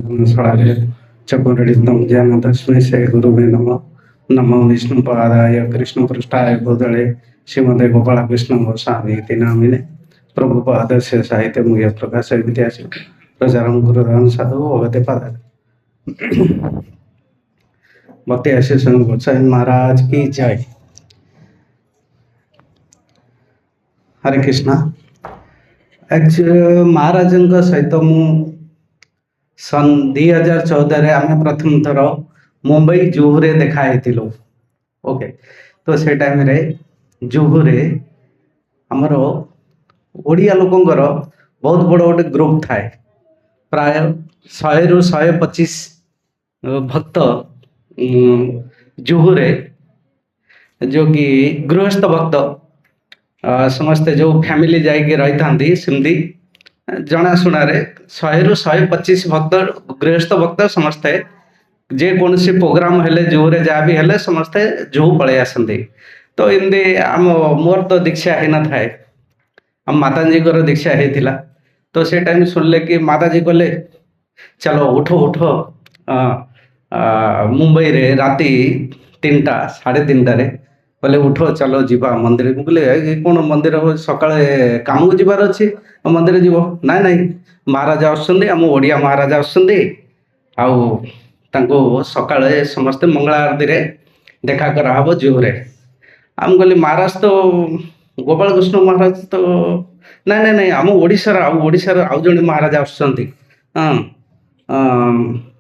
ब्रह्मणस्पदाय चतुर्विधं ज्ञानं तस्मै श्री गुरुवे नमः। नमो विष्णुपादाय कृष्णपृष्ठाय भूतले श्रीमते गोपालकृष्ण गोस्वामी इति नामिने प्रभुपादस्य साहित्यमूल्य प्रकाश विद्यास्य प्रचारं गुरुदान साधु भगवते पाद भक्ति आशीष गोसाई महाराज की जय। हरे कृष्णा। एक्चुअली महाराज सहित मु सन 2014 आम प्रथम थर मुंबई जुहू देखाई। ओके, तो से टाइम रे जुहू आमर ओडिया लोकंर बहुत बड़ गोटे ग्रुप थाए, प्राय 100 ରୁ 125 भक्त जुहू जो कि गृहस्थ भक्त समस्ते जो फैमिली जाइए रही था सेमती जनाशुना 100 ରୁ 125 भक्त गृहस्थ भक्त समस्ते जेकोसी प्रोग्राम हेले जुहू जहाँ भी हेले समस्ते जुहू पलि आसती। तो इमती आम मोर तो दीक्षा ही न थाए, आम माताजी को दीक्षा होता। तो से टाइम सुनले कि माताजी कहले चलो उठो उठो मुंबई रे राति 3टा 3:30 कहले उठो चलो जीवा मंदिर। कहले कौन मंदिर सका काम को जीवार अच्छी मंदिर जीव ना ना महाराज आम ओडिया महाराज आउ सका समस्ते मंगला आरती रे देखा कराहब जुहू रे। आम कहली महाराज तो गोपाल कृष्ण महाराज तो ना ना ना आम ओडिशार आउ जड़े महाराज आसुँच।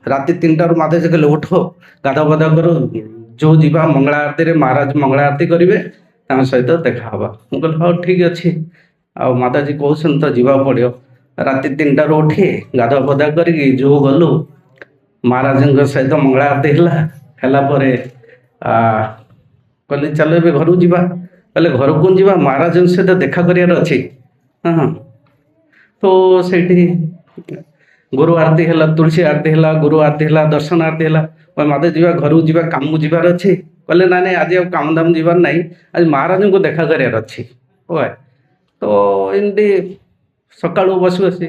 राति 3टारू माताजी कहले उठो गाधा बाधा करो जो जीवा मंगला आरती रे महाराज मंगला आरती करेंगे सहित देखा मुझे हाँ ठीक अच्छे आ माताजी कहते तो जीवा पड़ो। राति 3टारू उठी गाधा बाधा कर जो गलु महाराज सहित मंगला आरती है कहले चलो ए घर जीवा। कहले घर को जीवा महाराज सहित देखा करार अच्छी। हाँ, तो से गुरु आरती है, तुलसी आरती है, गुरु आरती है, दर्शन आरती है। माता जीवा घर को जीवा काम को जीवार अच्छी। कहले ना ना आज काम दाम जीवार ना आज महाराज को देखा करार अच्छी। तो एमती सका बस बस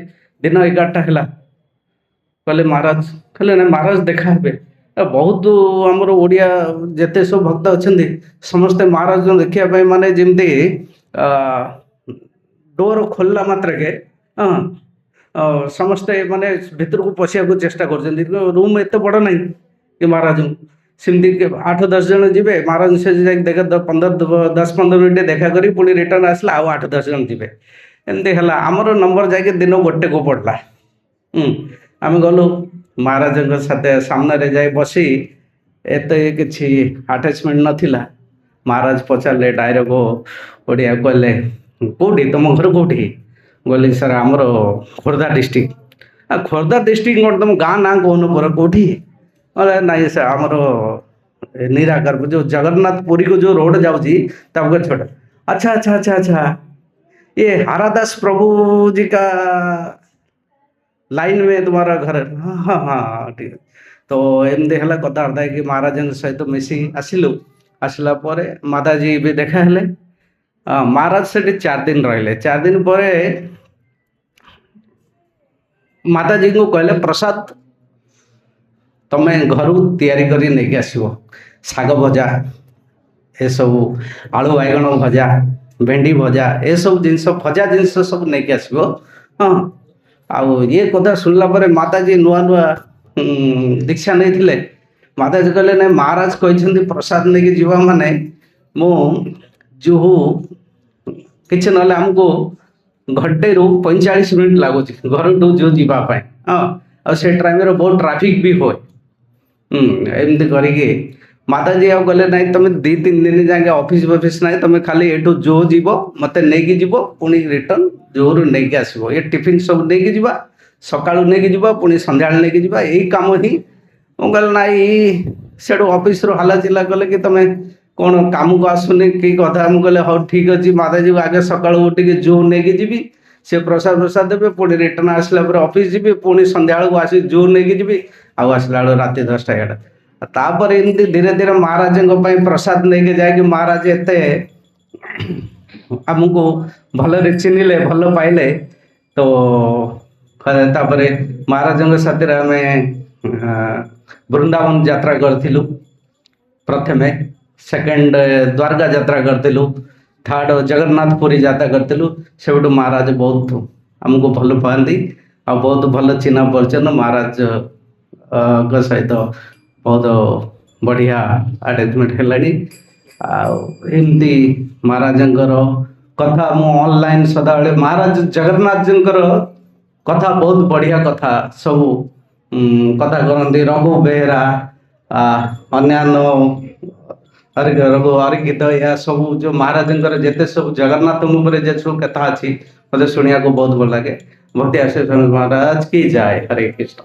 दिन 11टा है। कहले महाराज कहले ना महाराज देखा हे बहुत आमर ओडिया जेते सब भक्त अच्छा समस्ते महाराज देखापी माने जमती डोर खोलला मात्र के समस्ते माने भितर को पशिया को चेष्टा कर रूम एत बड़ ना कि महाराज सेमती 8-10 जन जी महाराज से देख 10-15 मिनट देखा करी पुणी रिटर्न आसला आउ 8-10 जन जी एमती है। आमर नंबर जाके दिन 1 को पड़ला। आम गलु महाराज साथे सामने जाए बसी एत किसी आटाचमेंट नाला। महाराज पचारे डायरेक्ट ओडिया कहले कौटी तुम घर कौटी गली सर आमर खोर्धा डिस्ट्रिक्ट। खोर्धा डिस्ट्रिक्ट कौन तुम गाँ ना कहन पर कौटी ना सर आमर निराकार जो जगन्नाथ पुरी को जो रोड जाऊँगी छोटा। अच्छा अच्छा अच्छा अच्छा ये हारादास प्रभु जी का लाइन में तुम्हारा घर। हाँ हाँ हाँ ठीक है। तो एमती है कथबार्ता कि महाराज सहित मिसी आसिलु आसला माताजी भी देखा हेले। महाराज से 4 दिन रहिले। 4 दिन पर माताजी को कहले प्रसाद तमें घर तैयारी करी नहीं आसो शाग भजा ए सब आलू बैगण भजा भेंडी भजा ए सब जिनस भजा जिनस सब नहीं आसो। हाँ आउ ये कथा शुणला माताजी नुआ नुआ दीक्षा नहीं थिले। माताजी कहले ना महाराज कहते प्रसाद नहीं जीवा माने मु जुहू किसी ना आमको 1 ରୁ 45 मिनट लगुच घर टू जो जीवाई। हाँ आ से टाइम बहुत ट्राफिक भी हुए। एमती करके माताजी आ कहले ना तुम 2-3 दिन जाके ऑफिस ऑफिस ना तुम खाली एठू जो जीव मत नहीं जीव पुणी रिटर्न जोर नहीं आसो। ये टिफिन सब नहीं जीवा सका नहीं जीवा पुणी संध्या नहीं जीवा यही काम ही कहल ना से ऑफिस रू हाला चिल्ला कले कि तुम कौन काम को आसुनी कि कथा मुझे हाँ ठीक अच्छे माताजी को आगे सका उठे जो नहीं जी से प्रसाद प्रसाद देवे पुणी रिटर्न आसला ऑफिस जी पुणी संध्या को आस जो नहीं जी आसला राति 10टा 11टा। तापर एमती धीरे धीरे महाराज प्रसाद नहीं जाए महाराज एत आमको भल चिन्हले भल पाइले। तो महाराज साथी आम वृंदावन यात्रा करूँ प्रथमे सेकेंड द्वारका यात्रा करूँ थर्ड जगन्नाथपुरी यात्रा करूँ से महाराज बहुत आमको भल पाती आ बहुत भल चिन्ह परिचय महाराज सहित बहुत बढ़िया अटैचमेंट है एमती महाराज कथा मु ऑनलाइन सदाबले महाराज जगन्नाथ जी कथा बहुत बढ़िया कथा सब कथा करती रघु बेहरा अन्य रघु अरिगित या सब जो महाराज जिते सब जगन्नाथ जे सब कथा अच्छी मतलब शुणा को बहुत भल लगे भक्ति आशीष महाराज की जाए। हरे कृष्ण।